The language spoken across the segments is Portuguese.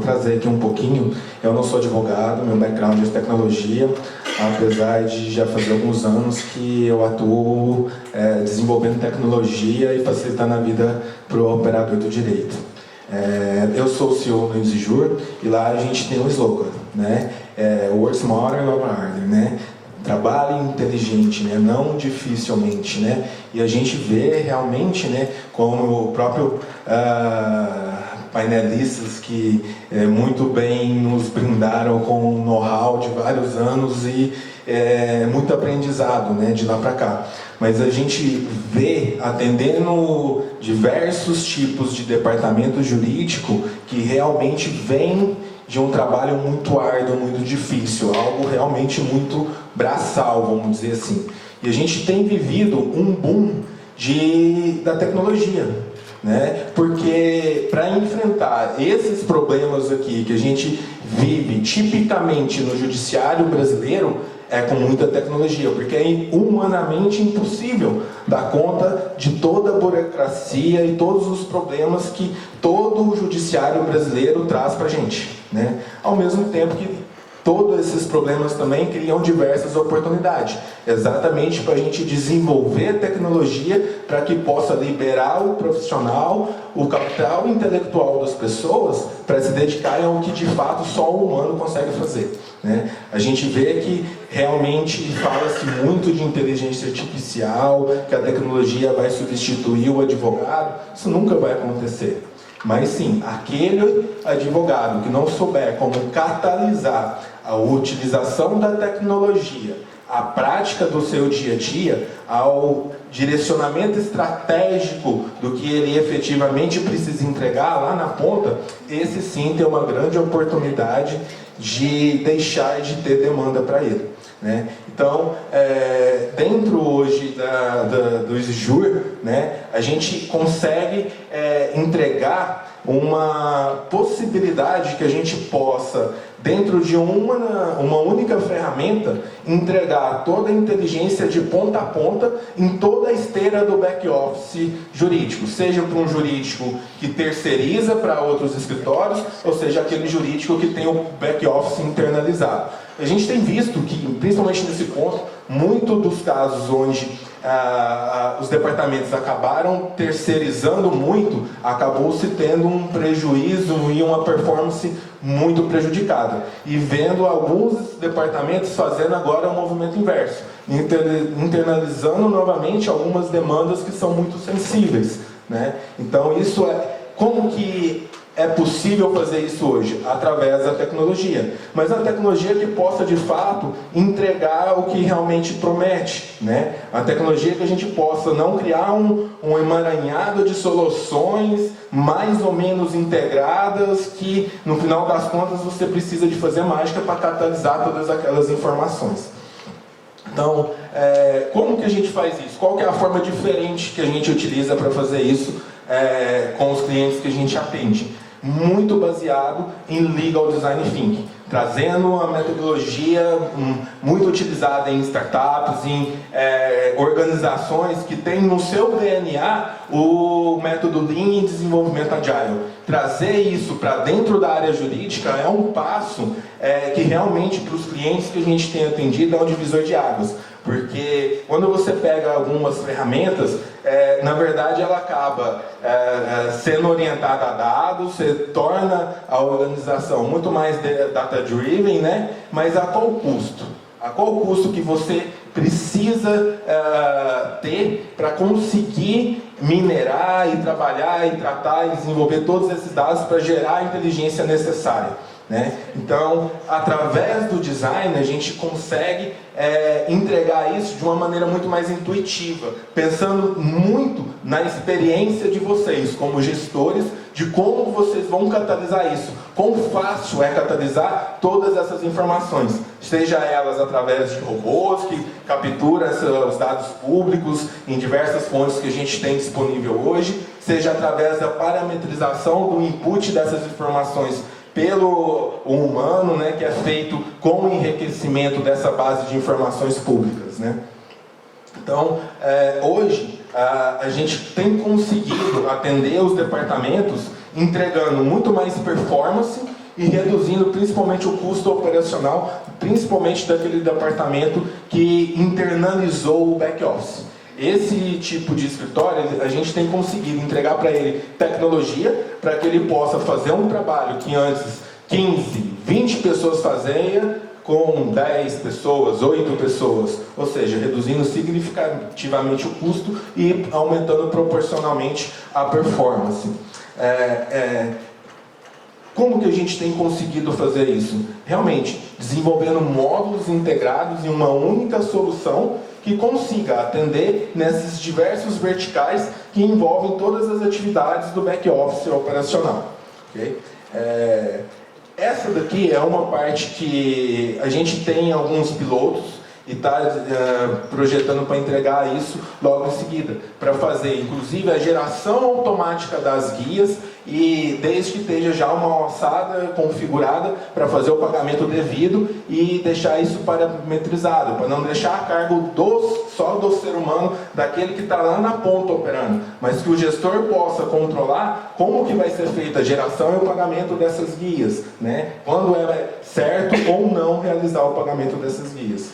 trazer aqui um pouquinho. Eu não sou advogado, meu background é de tecnologia, apesar de já fazer alguns anos que eu atuo desenvolvendo tecnologia e facilitando a vida para o operador do direito. Eu sou o CEO do Exijur e lá a gente tem um slogan, né? Work Smarter, Not Harder, né? Trabalhe inteligente, né? Não dificilmente, né? E a gente vê realmente, né, como o próprio painelistas que muito bem nos brindaram com um know-how de vários anos e muito aprendizado, né, de lá para cá. Mas a gente vê, atendendo diversos tipos de departamento jurídico, que realmente vem de um trabalho muito árduo, muito difícil, algo realmente muito braçal, vamos dizer assim. E a gente tem vivido um boom da tecnologia, né? Porque para enfrentar esses problemas aqui que a gente vive tipicamente no judiciário brasileiro, com muita tecnologia, porque é humanamente impossível dar conta de toda a burocracia e todos os problemas que todo o judiciário brasileiro traz para a gente, né? Ao mesmo tempo que todos esses problemas também criam diversas oportunidades, exatamente para a gente desenvolver tecnologia para que possa liberar o profissional, o capital intelectual das pessoas para se dedicarem ao que de fato só o humano consegue fazer, né? A gente vê que realmente fala-se muito de inteligência artificial, que a tecnologia vai substituir o advogado. Isso nunca vai acontecer. Mas sim, aquele advogado que não souber como catalisar a utilização da tecnologia, a prática do seu dia a dia, ao direcionamento estratégico do que ele efetivamente precisa entregar lá na ponta, esse sim tem uma grande oportunidade de deixar de ter demanda para ele, né? Então, dentro hoje do Exijur, né, a gente consegue entregar uma possibilidade que a gente possa, dentro de uma única ferramenta, entregar toda a inteligência de ponta a ponta em toda a esteira do back-office jurídico, seja para um jurídico que terceiriza para outros escritórios, ou seja, aquele jurídico que tem o back-office internalizado. A gente tem visto que, principalmente nesse ponto, muito dos casos onde os departamentos acabaram terceirizando muito, acabou-se tendo um prejuízo e uma performance muito prejudicada. E vendo alguns departamentos fazendo agora um movimento inverso, internalizando novamente algumas demandas que são muito sensíveis, né? Então, isso como que é possível fazer isso hoje? Através da tecnologia. Mas a tecnologia que possa, de fato, entregar o que realmente promete, né? A tecnologia que a gente possa não criar um emaranhado de soluções mais ou menos integradas que, no final das contas, você precisa de fazer mágica para catalisar todas aquelas informações. Então, como que a gente faz isso? Qual que é a forma diferente que a gente utiliza para fazer isso com os clientes que a gente atende? Muito baseado em Legal Design Thinking, trazendo uma metodologia muito utilizada em startups, em organizações que têm no seu DNA o método Lean e desenvolvimento Agile. Trazer isso para dentro da área jurídica é um passo que realmente para os clientes que a gente tem atendido é um divisor de águas. Porque quando você pega algumas ferramentas, na verdade ela acaba sendo orientada a dados, você torna a organização muito mais data-driven, né? Mas a qual custo? A qual custo que você precisa ter para conseguir minerar e trabalhar e tratar e desenvolver todos esses dados para gerar a inteligência necessária, né? Então, através do design, a gente consegue entregar isso de uma maneira muito mais intuitiva, pensando muito na experiência de vocês, como gestores, de como vocês vão catalisar isso, quão fácil é catalisar todas essas informações, seja elas através de robôs que capturam os dados públicos em diversas fontes que a gente tem disponível hoje, seja através da parametrização do input dessas informações pelo humano, né, que é feito com o enriquecimento dessa base de informações públicas, né? Então, hoje, a gente tem conseguido atender os departamentos entregando muito mais performance e reduzindo principalmente o custo operacional, principalmente daquele departamento que internalizou o back-office. Esse tipo de escritório, a gente tem conseguido entregar para ele tecnologia, para que ele possa fazer um trabalho que antes 15, 20 pessoas faziam, com 10 pessoas, 8 pessoas, ou seja, reduzindo significativamente o custo e aumentando proporcionalmente a performance. Como que a gente tem conseguido fazer isso? Realmente, desenvolvendo módulos integrados em uma única solução que consiga atender nesses diversos verticais que envolvem todas as atividades do back-office operacional. Okay? Essa daqui é uma parte que a gente tem alguns pilotos e está projetando para entregar isso logo em seguida, para fazer inclusive a geração automática das guias e desde que esteja já uma alçada configurada para fazer o pagamento devido e deixar isso parametrizado, para não deixar a cargo só do ser humano, daquele que está lá na ponta operando, mas que o gestor possa controlar como que vai ser feita a geração e o pagamento dessas guias, né? Quando é certo ou não realizar o pagamento dessas guias.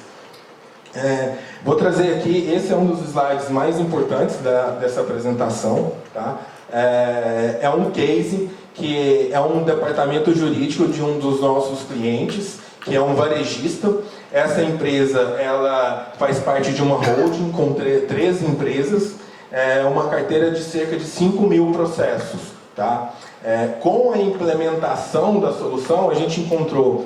Vou trazer aqui, esse é um dos slides mais importantes dessa apresentação, tá? É um case que é um departamento jurídico de um dos nossos clientes, que é um varejista. Essa empresa, ela faz parte de uma holding com 13 empresas, uma carteira de cerca de 5.000 processos, tá? Com a implementação da solução, a gente encontrou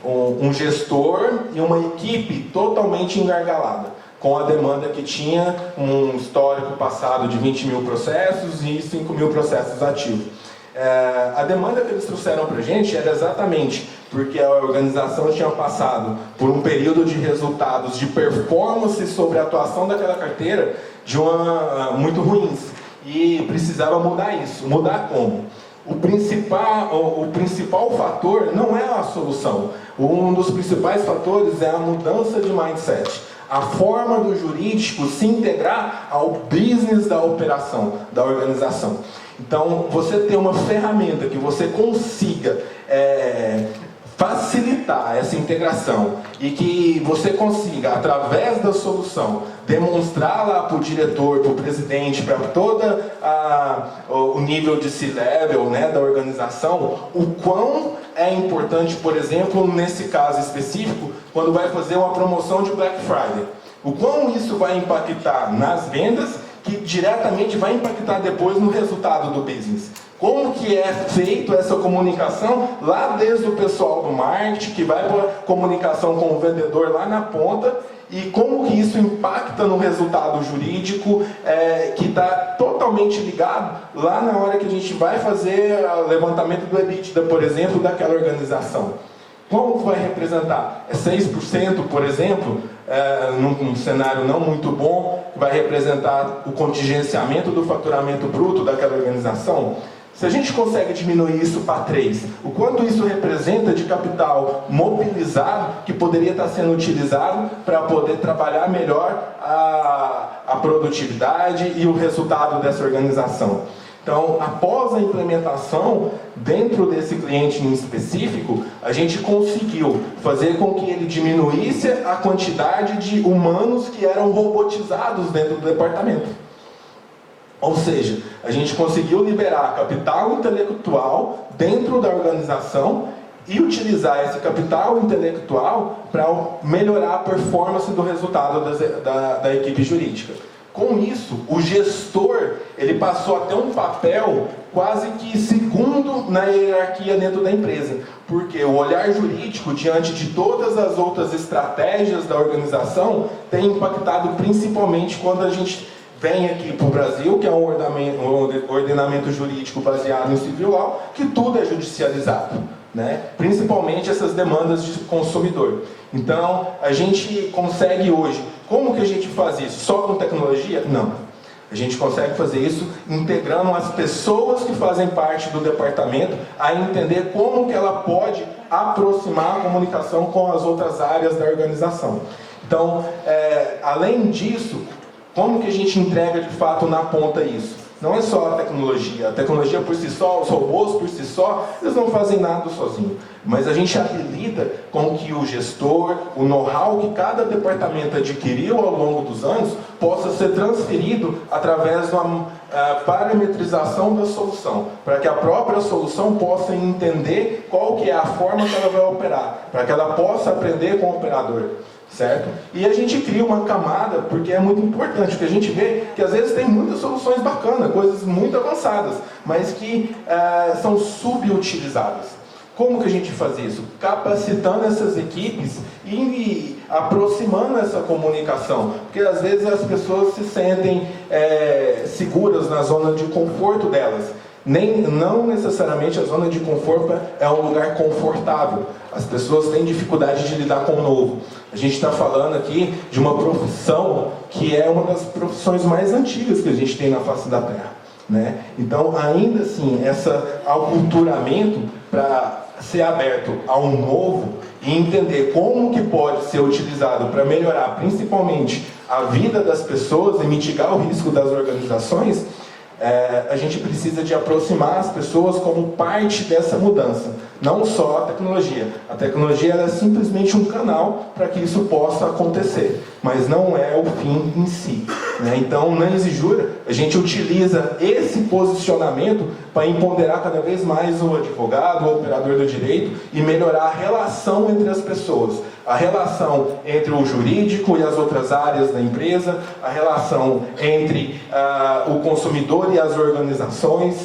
um gestor e uma equipe totalmente engargalada, com a demanda que tinha um histórico passado de 20.000 processos e 5.000 processos ativos. A demanda que eles trouxeram para a gente era exatamente porque a organização tinha passado por um período de resultados de performance sobre a atuação daquela carteira muito ruins e precisava mudar isso. Mudar como? O principal fator não é a solução. Um dos principais fatores é a mudança de mindset. A forma do jurídico se integrar ao business da operação, da organização. Então, você ter uma ferramenta que você consiga facilitar essa integração e que você consiga, através da solução, demonstrar lá para o diretor, para o presidente, para todo o nível de C-level, né, da organização, o quão é importante, por exemplo, nesse caso específico, quando vai fazer uma promoção de Black Friday. O quão isso vai impactar nas vendas, que diretamente vai impactar depois no resultado do business. Como que é feito essa comunicação lá desde o pessoal do marketing, que vai para a comunicação com o vendedor lá na ponta, e como que isso impacta no resultado jurídico, que está totalmente ligado lá na hora que a gente vai fazer o levantamento do EBITDA, por exemplo, daquela organização. Como que vai representar? 6%, por exemplo, num cenário não muito bom, vai representar o contingenciamento do faturamento bruto daquela organização? Se a gente consegue diminuir isso para 3%, o quanto isso representa de capital mobilizado que poderia estar sendo utilizado para poder trabalhar melhor a produtividade e o resultado dessa organização? Então, após a implementação, dentro desse cliente em específico, a gente conseguiu fazer com que ele diminuísse a quantidade de humanos que eram robotizados dentro do departamento. Ou seja, a gente conseguiu liberar capital intelectual dentro da organização e utilizar esse capital intelectual para melhorar a performance do resultado da equipe jurídica. Com isso, o gestor ele passou a ter um papel quase que segundo na hierarquia dentro da empresa, porque o olhar jurídico diante de todas as outras estratégias da organização tem impactado principalmente quando a gente vem aqui para o Brasil, que é um ordenamento jurídico baseado em civil law, que tudo é judicializado, né? Principalmente essas demandas de consumidor. Então, a gente consegue hoje, como que a gente faz isso? Só com tecnologia? Não. A gente consegue fazer isso integrando as pessoas que fazem parte do departamento a entender como que ela pode aproximar a comunicação com as outras áreas da organização. Então, além disso, como que a gente entrega de fato na ponta isso? não é só a tecnologia por si só, os robôs por si só, eles não fazem nada sozinhos. Mas a gente habilita com que o gestor, o know-how que cada departamento adquiriu ao longo dos anos, possa ser transferido através de uma parametrização da solução, para que a própria solução possa entender qual que é a forma que ela vai operar, para que ela possa aprender com o operador. Certo? E a gente cria uma camada, porque é muito importante, porque a gente vê que às vezes tem muitas soluções bacanas, coisas muito avançadas, mas que são subutilizadas. Como que a gente faz isso? Capacitando essas equipes e aproximando essa comunicação, porque às vezes as pessoas se sentem seguras na zona de conforto delas. Não necessariamente a zona de conforto é um lugar confortável. As pessoas têm dificuldade de lidar com o novo. A gente está falando aqui de uma profissão que é uma das profissões mais antigas que a gente tem na face da Terra, né? Então, ainda assim, esse aculturamento para ser aberto ao novo e entender como que pode ser utilizado para melhorar principalmente a vida das pessoas e mitigar o risco das organizações, a gente precisa de aproximar as pessoas como parte dessa mudança, não só a tecnologia. A tecnologia ela é simplesmente um canal para que isso possa acontecer, mas não é o fim em si, né? Então, na Exijura, a gente utiliza esse posicionamento para empoderar cada vez mais o advogado, o operador do direito e melhorar a relação entre as pessoas. A relação entre o jurídico e as outras áreas da empresa, a relação entre o consumidor e as organizações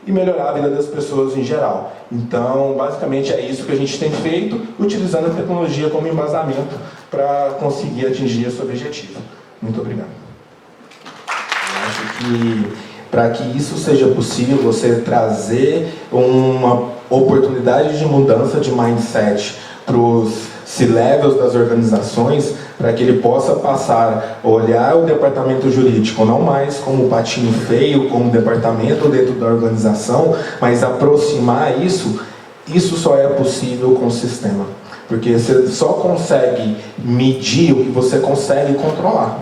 e melhorar a vida das pessoas em geral. Então, basicamente é isso que a gente tem feito, utilizando a tecnologia como embasamento para conseguir atingir esse objetivo. Muito obrigado. Eu acho que para que isso seja possível, você trazer uma oportunidade de mudança de mindset para os C-levels das organizações, para que ele possa passar a olhar o departamento jurídico não mais como um patinho feio, como um departamento dentro da organização, mas aproximar isso só é possível com o sistema. Porque você só consegue medir o que você consegue controlar,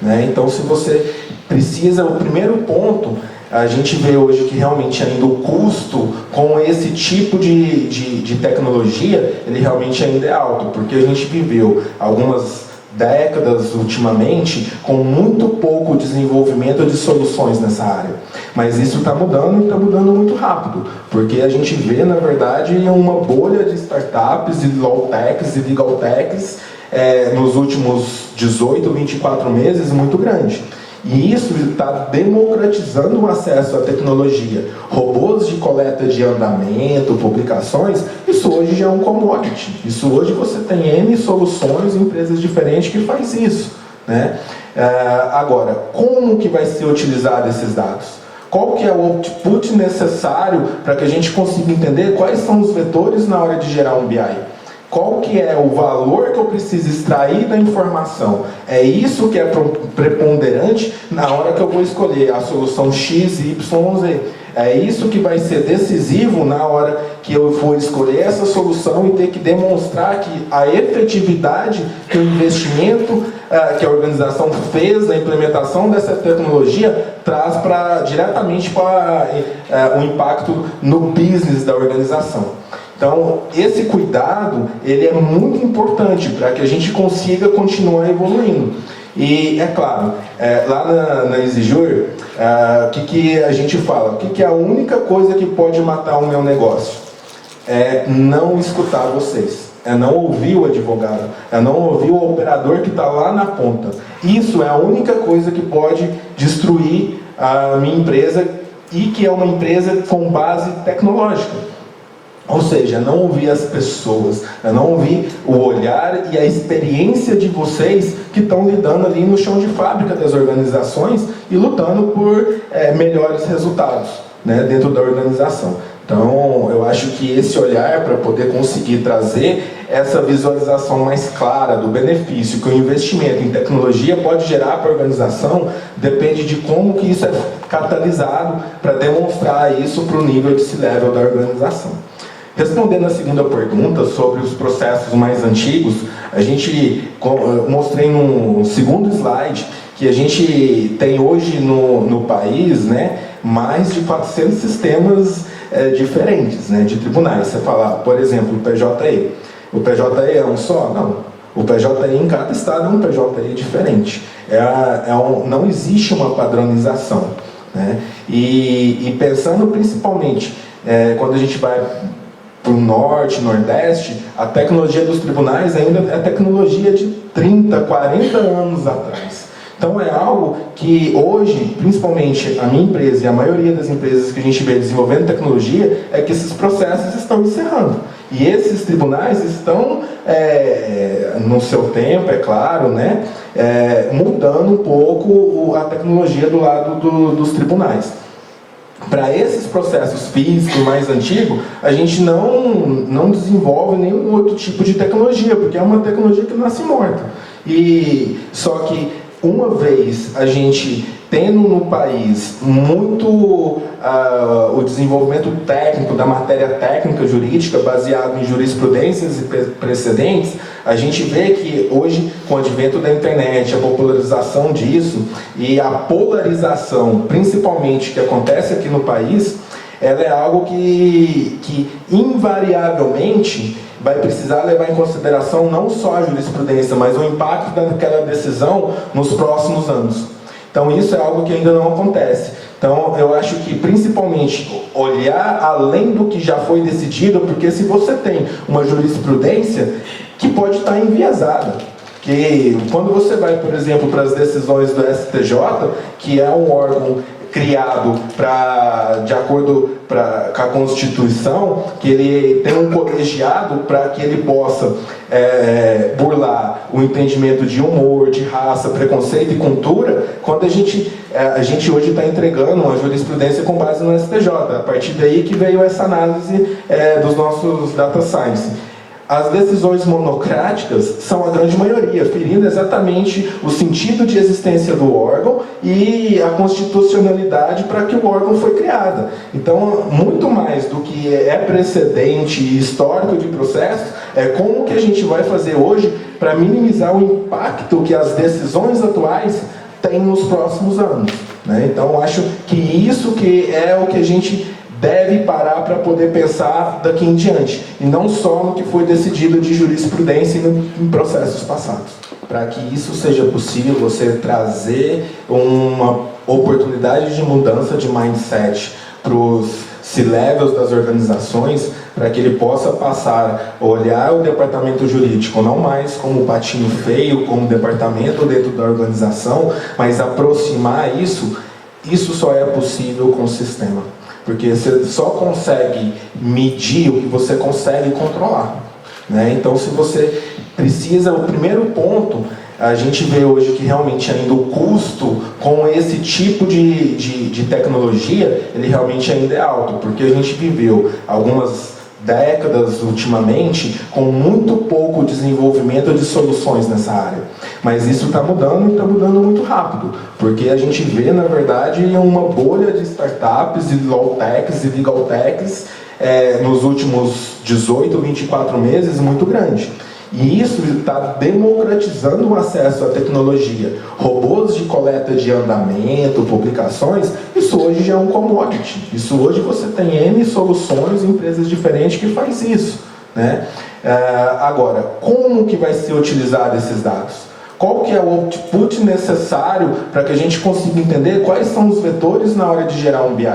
né? Então, se você precisa, o primeiro ponto, a gente vê hoje que realmente ainda o custo com esse tipo de tecnologia, ele realmente ainda é alto, porque a gente viveu algumas décadas ultimamente com muito pouco desenvolvimento de soluções nessa área. Mas isso está mudando e está mudando muito rápido, porque a gente vê, na verdade, uma bolha de startups, de low-techs e legal-techs nos últimos 18, 24 meses muito grande. E isso está democratizando o acesso à tecnologia. Robôs de coleta de andamento, publicações, isso hoje já é um commodity. Isso hoje você tem N soluções, empresas diferentes que faz isso, né? Agora, como que vai ser utilizado esses dados? Qual que é o output necessário para que a gente consiga entender quais são os vetores na hora de gerar um BI? Qual que é o valor que eu preciso extrair da informação? É isso que é preponderante na hora que eu vou escolher a solução X, Y, Z. É isso que vai ser decisivo na hora que eu for escolher essa solução e ter que demonstrar que a efetividade que o investimento que a organização fez na implementação dessa tecnologia traz diretamente para o impacto no business da organização. Então, esse cuidado, ele é muito importante para que a gente consiga continuar evoluindo. E, é claro, lá na Exijur, o que a gente fala? O que é a única coisa que pode matar o meu negócio? É não escutar vocês. É não ouvir o advogado. É não ouvir o operador que está lá na ponta. Isso é a única coisa que pode destruir a minha empresa e que é uma empresa com base tecnológica. Ou seja, não ouvir as pessoas, não ouvir o olhar e a experiência de vocês que estão lidando ali no chão de fábrica das organizações e lutando por melhores resultados, né, dentro da organização. Então, eu acho que esse olhar para poder conseguir trazer essa visualização mais clara do benefício que o investimento em tecnologia pode gerar para a organização, depende de como que isso é catalisado para demonstrar isso para o nível de C-level da organização. Respondendo a segunda pergunta sobre os processos mais antigos, eu mostrei no segundo slide que a gente tem hoje no país, né, mais de 400 sistemas diferentes, né, de tribunais. Você fala, por exemplo, o PJE. O PJE é um só? Não. O PJE em cada estado é um PJE diferente. Não existe uma padronização, né? E pensando principalmente, quando a gente vai para o norte, nordeste, a tecnologia dos tribunais ainda é tecnologia de 30, 40 anos atrás. Então é algo que hoje, principalmente a minha empresa e a maioria das empresas que a gente vê desenvolvendo tecnologia, é que esses processos estão encerrando. E esses tribunais estão, no seu tempo, é claro, né, mudando um pouco a tecnologia do lado dos tribunais. Para esses processos físicos mais antigos, a gente não desenvolve nenhum outro tipo de tecnologia, porque é uma tecnologia que nasce morta. Só que uma vez a gente tendo no país muito o desenvolvimento técnico da matéria técnica jurídica baseado em jurisprudências e precedentes, a gente vê que hoje, com o advento da internet, a popularização disso e a polarização, principalmente, que acontece aqui no país, ela é algo que invariavelmente vai precisar levar em consideração não só a jurisprudência, mas o impacto daquela decisão nos próximos anos. Então isso é algo que ainda não acontece. Então eu acho que principalmente olhar além do que já foi decidido, porque se você tem uma jurisprudência que pode estar enviesada, que quando você vai, por exemplo, para as decisões do STJ, que é um órgão criado de acordo com a Constituição, que ele tem um colegiado para que ele possa burlar o entendimento de humor, de raça, preconceito e cultura, quando a gente hoje está entregando uma jurisprudência com base no STJ. A partir daí que veio essa análise dos nossos data science. As decisões monocráticas são a grande maioria, ferindo exatamente o sentido de existência do órgão e a constitucionalidade para que o órgão foi criado. Então, muito mais do que é precedente e histórico de processo, é como que a gente vai fazer hoje para minimizar o impacto que as decisões atuais têm nos próximos anos, né? Então, acho que isso que é o que a gente deve parar para poder pensar daqui em diante, e não só no que foi decidido de jurisprudência em processos passados. Para que isso seja possível, você trazer uma oportunidade de mudança de mindset para os C-levels das organizações, para que ele possa passar a olhar o departamento jurídico não mais como patinho feio, como departamento dentro da organização, mas aproximar isso só é possível com o sistema. Porque você só consegue medir o que você consegue controlar, né? Então, se você precisa, o primeiro ponto, a gente vê hoje que realmente ainda o custo com esse tipo de tecnologia, ele realmente ainda é alto, porque a gente viveu algumas décadas ultimamente com muito pouco desenvolvimento de soluções nessa área. Mas isso está mudando e está mudando muito rápido, porque a gente vê, na verdade, uma bolha de startups e low-techs e legal-techs nos últimos 18, 24 meses muito grande. E isso está democratizando o acesso à tecnologia. Robôs de coleta de andamento, publicações, isso hoje já é um commodity. Isso hoje você tem N soluções, empresas diferentes que faz isso, né? Agora, como que vai ser utilizado esses dados? Qual que é o output necessário para que a gente consiga entender quais são os vetores na hora de gerar um BI?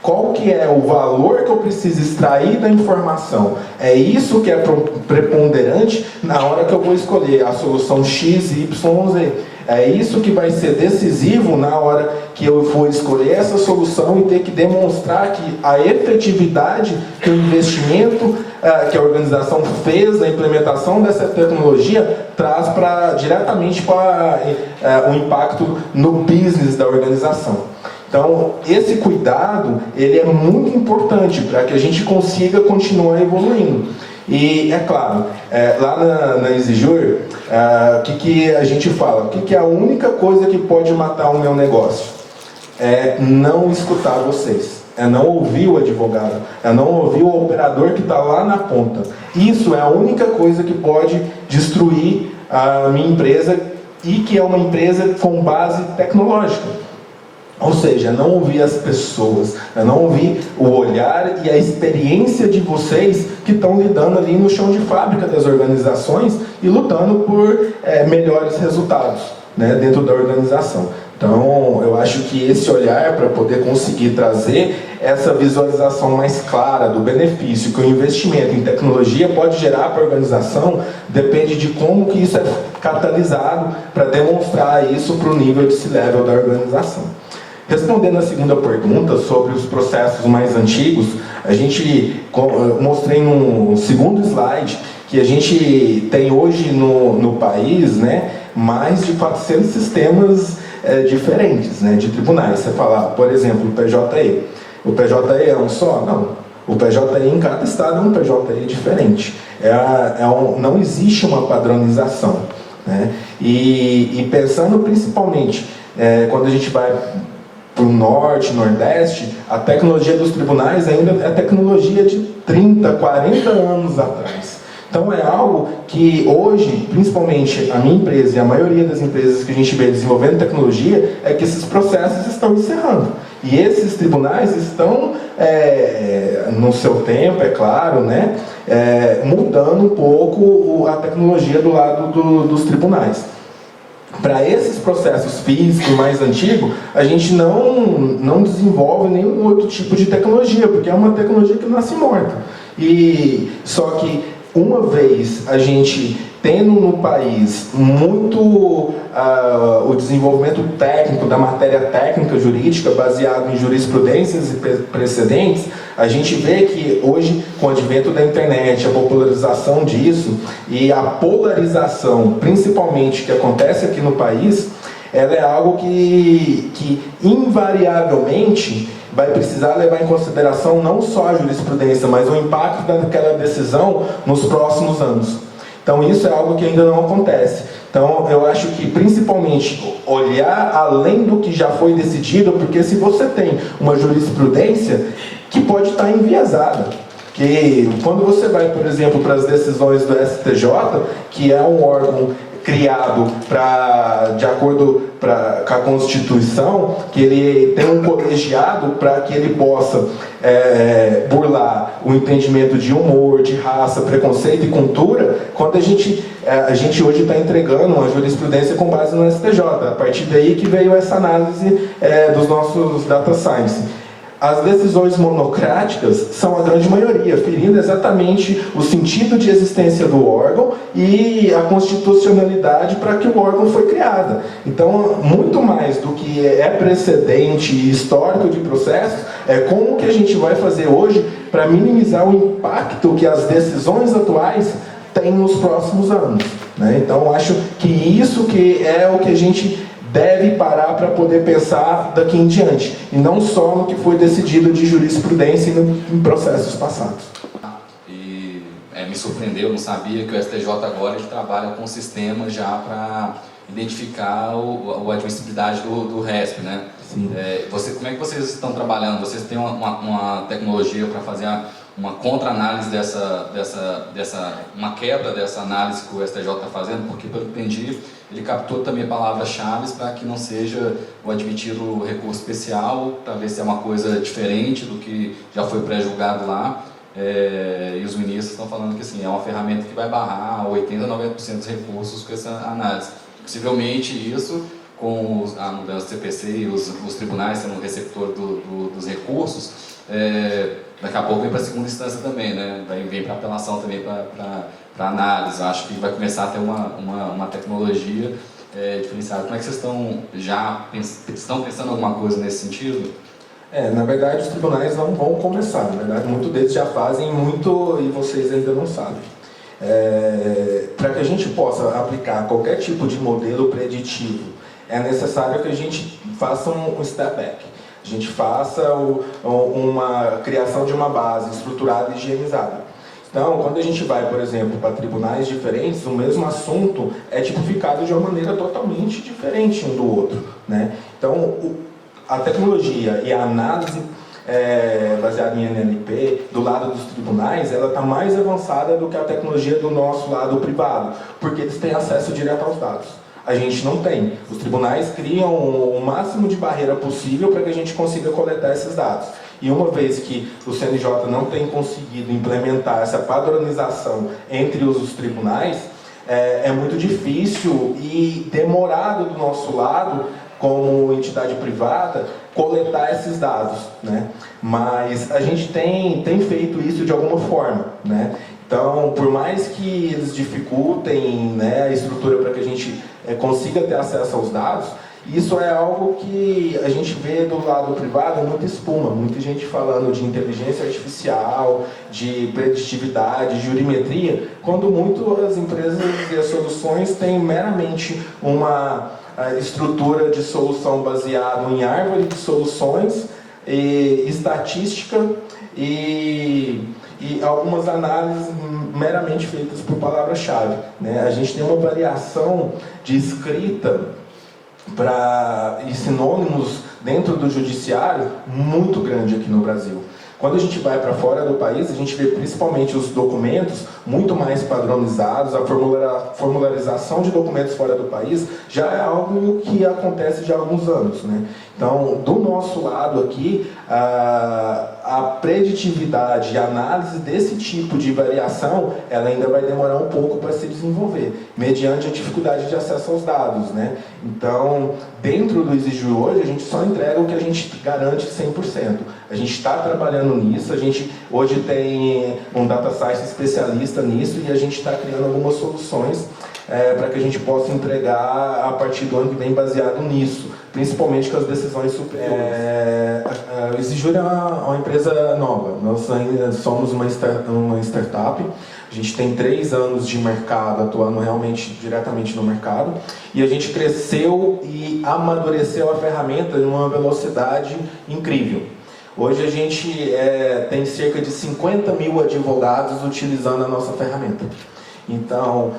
Qual que é o valor que eu preciso extrair da informação? É isso que é preponderante na hora que eu vou escolher a solução X, Y, Z. É isso que vai ser decisivo na hora que eu for escolher essa solução e ter que demonstrar que a efetividade que o investimento que a organização fez na implementação dessa tecnologia traz diretamente para o impacto no business da organização. Então, esse cuidado, ele é muito importante para que a gente consiga continuar evoluindo. E, é claro, lá na Exijur, o que a gente fala? O que é a única coisa que pode matar o meu negócio? É não escutar vocês. É não ouvir o advogado. É não ouvir o operador que está lá na ponta. Isso é a única coisa que pode destruir a minha empresa e que é uma empresa com base tecnológica. Ou seja, não ouvir as pessoas, não ouvir o olhar e a experiência de vocês que estão lidando ali no chão de fábrica das organizações e lutando por melhores resultados, né, dentro da organização. Então, eu acho que esse olhar para poder conseguir trazer essa visualização mais clara do benefício que o investimento em tecnologia pode gerar para a organização, depende de como que isso é catalisado para demonstrar isso para o nível de C-level da organização. Respondendo a segunda pergunta sobre os processos mais antigos, eu mostrei no segundo slide que a gente tem hoje no país, né, mais de 400 sistemas diferentes, né, de tribunais. Você fala, por exemplo, o PJE. O PJE é um só? Não. O PJE em cada estado é um PJE diferente. Não existe uma padronização, né? E pensando principalmente, quando a gente vai para o norte, nordeste, a tecnologia dos tribunais ainda é tecnologia de 30, 40 anos atrás. Então é algo que hoje, principalmente a minha empresa e a maioria das empresas que a gente vê desenvolvendo tecnologia, é que esses processos estão encerrando. E esses tribunais estão, no seu tempo, é claro, né, mudando um pouco a tecnologia do lado dos tribunais. Para esses processos físicos mais antigos, a gente não desenvolve nenhum outro tipo de tecnologia, porque é uma tecnologia que nasce morta. Só que uma vez a gente tendo no país muito o desenvolvimento técnico da matéria técnica jurídica baseado em jurisprudências e precedentes, a gente vê que hoje, com o advento da internet, a popularização disso e a polarização, principalmente, que acontece aqui no país, ela é algo que invariavelmente vai precisar levar em consideração não só a jurisprudência, mas o impacto daquela decisão nos próximos anos. Então isso é algo que ainda não acontece. Então eu acho que principalmente olhar além do que já foi decidido, porque se você tem uma jurisprudência que pode estar enviesada, que quando você vai, por exemplo, para as decisões do STJ, que é um órgão criado de acordo com a Constituição, que ele tem um colegiado para que ele possa burlar o entendimento de humor, de raça, preconceito e cultura, quando a gente hoje está entregando uma jurisprudência com base no STJ. A partir daí que veio essa análise dos nossos data science. As decisões monocráticas são a grande maioria, ferindo exatamente o sentido de existência do órgão e a constitucionalidade para que o órgão foi criado. Então, muito mais do que é precedente e histórico de processos, é como que a gente vai fazer hoje para minimizar o impacto que as decisões atuais têm nos próximos anos, né? Então, acho que isso que é o que a gente deve parar para poder pensar daqui em diante, e não só no que foi decidido de jurisprudência e em processos passados. E me surpreendeu, não sabia que o STJ agora ele trabalha com um sistema já para identificar a admissibilidade do RESP, né? Sim. Como é que vocês estão trabalhando? Vocês têm uma tecnologia para fazer uma contra-análise uma quebra dessa análise que o STJ está fazendo? Porque, pelo que entendi, ele captou também palavras-chave para que não seja o admitido recurso especial, para ver se é uma coisa diferente do que já foi pré-julgado lá. E os ministros estão falando que assim, é uma ferramenta que vai barrar 80% a 90% dos recursos com essa análise. Possivelmente isso, com a mudança do CPC e os tribunais sendo o receptor dos recursos, daqui a pouco vem para a segunda instância também, né? Vem para apelação também para análise. Eu acho que vai começar a ter uma tecnologia diferenciada. Como é que vocês estão pensando alguma coisa nesse sentido? Na verdade, os tribunais não vão começar. Na verdade, muitos deles já fazem muito e vocês ainda não sabem. Para que a gente possa aplicar qualquer tipo de modelo preditivo, é necessário que a gente faça um step back. A gente faça uma criação de uma base estruturada e higienizada. Então, quando a gente vai, por exemplo, para tribunais diferentes, o mesmo assunto é tipificado de uma maneira totalmente diferente um do outro, né? Então, a tecnologia e a análise baseada em NLP do lado dos tribunais, ela está mais avançada do que a tecnologia do nosso lado privado, porque eles têm acesso direto aos dados. a gente não tem. Os tribunais criam o máximo de barreira possível para que a gente consiga coletar esses dados. E uma vez que o CNJ não tem conseguido implementar essa padronização entre os tribunais, é muito difícil e demorado do nosso lado, como entidade privada, coletar esses dados, né? Mas a gente tem feito isso de alguma forma, né? Então, por mais que eles dificultem, né, a estrutura para que a gente consiga ter acesso aos dados, isso é algo que a gente vê do lado privado muita espuma, muita gente falando de inteligência artificial, de preditividade, de jurimetria, quando muito as empresas e as soluções têm meramente uma estrutura de solução baseada em árvore de soluções, e estatística e algumas análises meramente feitas por palavra-chave, né? A gente tem uma variação de escrita e sinônimos dentro do judiciário muito grande aqui no Brasil. Quando a gente vai para fora do país, a gente vê principalmente os documentos muito mais padronizados, a formularização de documentos fora do país já é algo que acontece já há alguns anos, né? Então, do nosso lado aqui, a preditividade e a análise desse tipo de variação, ela ainda vai demorar um pouco para se desenvolver, mediante a dificuldade de acesso aos dados, né? Então, dentro do Exige hoje, a gente só entrega o que a gente garante 100%. A gente está trabalhando nisso, a gente hoje tem um data science especialista nisso e a gente está criando algumas soluções para que a gente possa entregar a partir do ano que vem baseado nisso, principalmente com as decisões superiores. A Exige é uma empresa nova, nós ainda somos uma startup, a gente tem 3 anos de mercado, atuando realmente diretamente no mercado, e a gente cresceu e amadureceu a ferramenta em uma velocidade incrível. Hoje a gente tem cerca de 50 mil advogados utilizando a nossa ferramenta. Então,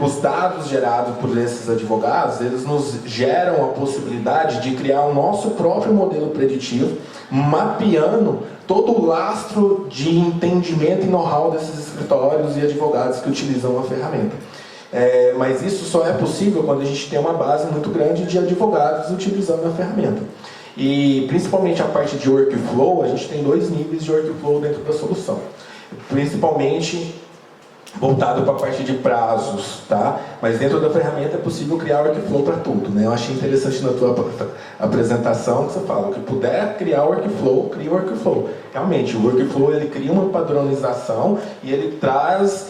os dados gerados por esses advogados, eles nos geram a possibilidade de criar o nosso próprio modelo preditivo, mapeando todo o lastro de entendimento e know-how desses escritórios e advogados que utilizam a ferramenta. Mas isso só é possível quando a gente tem uma base muito grande de advogados utilizando a ferramenta. E principalmente a parte de workflow, a gente tem 2 níveis de workflow dentro da solução. Principalmente voltado para a parte de prazos, tá? Mas dentro da ferramenta é possível criar workflow para tudo, né? Eu achei interessante na tua apresentação que você fala, o que puder criar workflow, cria workflow. Realmente, o workflow ele cria uma padronização e ele traz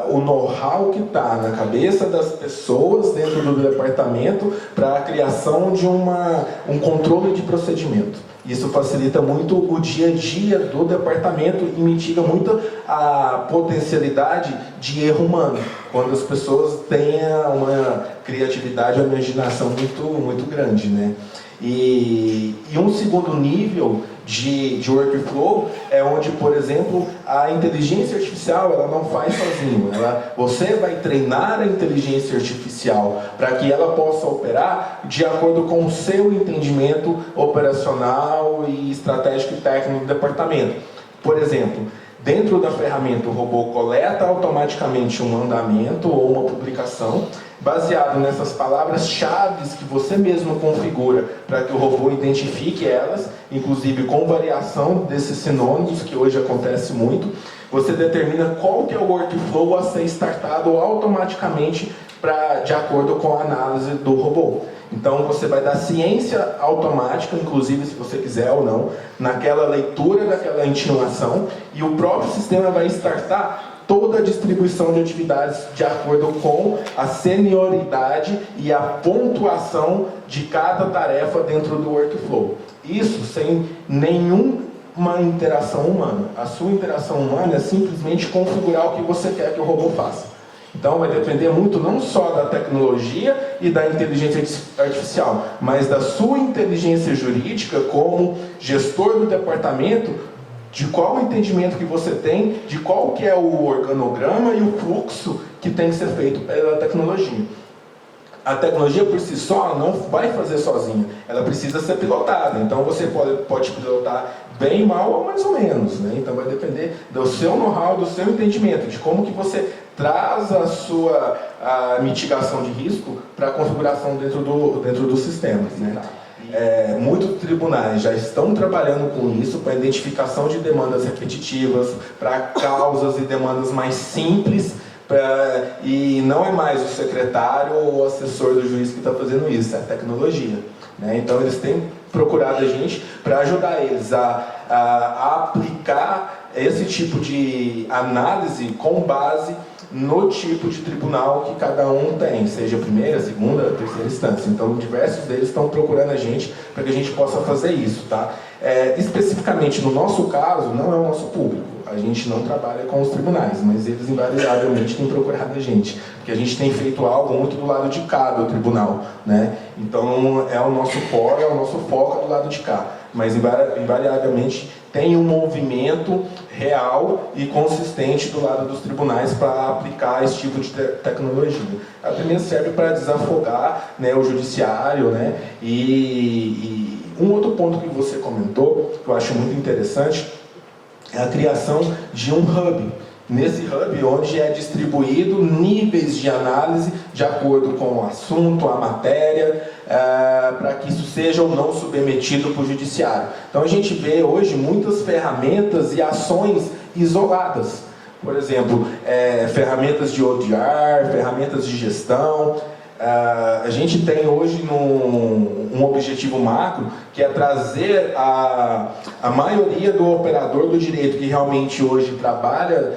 o know-how que está na cabeça das pessoas dentro do departamento para a criação de um controle de procedimento. Isso facilita muito o dia a dia do departamento e mitiga muito a potencialidade de erro humano, quando as pessoas têm uma criatividade, uma imaginação muito grande, né? E um segundo nível de workflow é onde, por exemplo, a inteligência artificial ela não faz sozinho. Você vai treinar a inteligência artificial para que ela possa operar de acordo com o seu entendimento operacional e estratégico e técnico do departamento. Por exemplo, dentro da ferramenta, o robô coleta automaticamente um mandamento ou uma publicação, baseado nessas palavras-chave que você mesmo configura para que o robô identifique elas, inclusive com variação desses sinônimos, que hoje acontece muito. Você determina qual que é o workflow a ser startado automaticamente de acordo com a análise do robô. Então você vai dar ciência automática, inclusive se você quiser ou não, naquela leitura daquela intimação, e o próprio sistema vai startar toda a distribuição de atividades de acordo com a senioridade e a pontuação de cada tarefa dentro do workflow. Isso sem nenhuma interação humana. A sua interação humana é simplesmente configurar o que você quer que o robô faça. Então vai depender muito não só da tecnologia e da inteligência artificial, mas da sua inteligência jurídica como gestor do departamento, de qual o entendimento que você tem, de qual que é o organograma e o fluxo que tem que ser feito pela tecnologia. A tecnologia por si só não vai fazer sozinha, ela precisa ser pilotada. Então você pode pilotar bem, mal ou mais ou menos, né? Então vai depender do seu know-how, do seu entendimento, de como que você traz a sua a mitigação de risco para a configuração dentro dos sistemas, né? Muitos tribunais já estão trabalhando com isso para identificação de demandas repetitivas, para causas e demandas mais simples, e não é mais o secretário ou o assessor do juiz que está fazendo isso, é a tecnologia, né? Então eles têm procurado a gente para ajudar eles a aplicar esse tipo de análise com base no tipo de tribunal que cada um tem, seja primeira, segunda, terceira instância. Então, diversos deles estão procurando a gente para que a gente possa fazer isso, tá? Especificamente no nosso caso, não é o nosso público. A gente não trabalha com os tribunais, mas eles invariavelmente têm procurado a gente, porque a gente tem feito algo muito do lado de cá do tribunal, né? Então, é o nosso core, é o nosso foco do lado de cá, mas invariavelmente tem um movimento real e consistente do lado dos tribunais para aplicar esse tipo de tecnologia. Ela também serve para desafogar, né, o judiciário, né? E um outro ponto que você comentou, que eu acho muito interessante, é a criação de um hub. Nesse hub, onde é distribuído níveis de análise de acordo com o assunto, a matéria, para que isso seja ou não submetido para o judiciário. Então a gente vê hoje muitas ferramentas e ações isoladas. Por exemplo, ferramentas de ODR, ferramentas de gestão. A gente tem hoje um objetivo macro, que é trazer a maioria do operador do direito que realmente hoje trabalha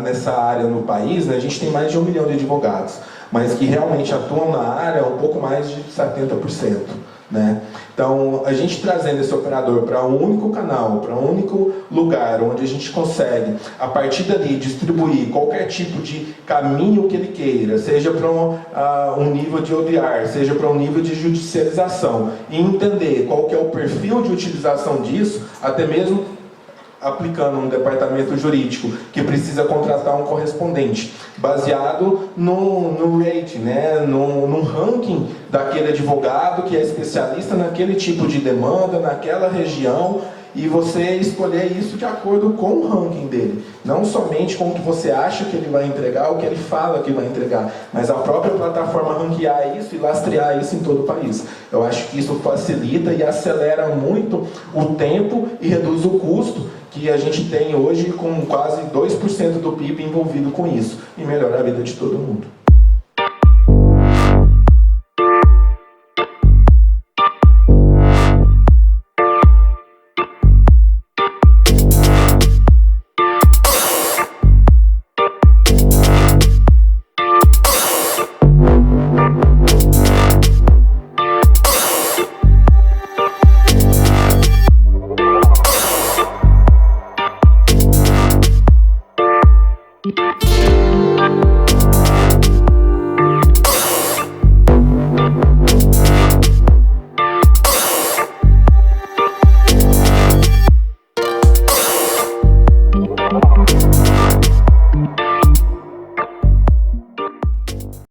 nessa área no país, né? A gente tem mais de 1 milhão de advogados, mas que realmente atuam na área um pouco mais de 70%. Né? Então, a gente trazendo esse operador para um único canal, para um único lugar, onde a gente consegue, a partir dali, distribuir qualquer tipo de caminho que ele queira, seja para um nível de ODR, seja para um nível de judicialização, e entender qual que é o perfil de utilização disso, até mesmo aplicando um departamento jurídico que precisa contratar um correspondente, baseado no rating, né? no ranking daquele advogado que é especialista naquele tipo de demanda, naquela região, e você escolher isso de acordo com o ranking dele. Não somente com o que você acha que ele vai entregar, o que ele fala que vai entregar, mas a própria plataforma ranquear isso e lastrear isso em todo o país. Eu acho que isso facilita e acelera muito o tempo e reduz o custo que a gente tem hoje, com quase 2% do PIB envolvido com isso, e melhora a vida de todo mundo.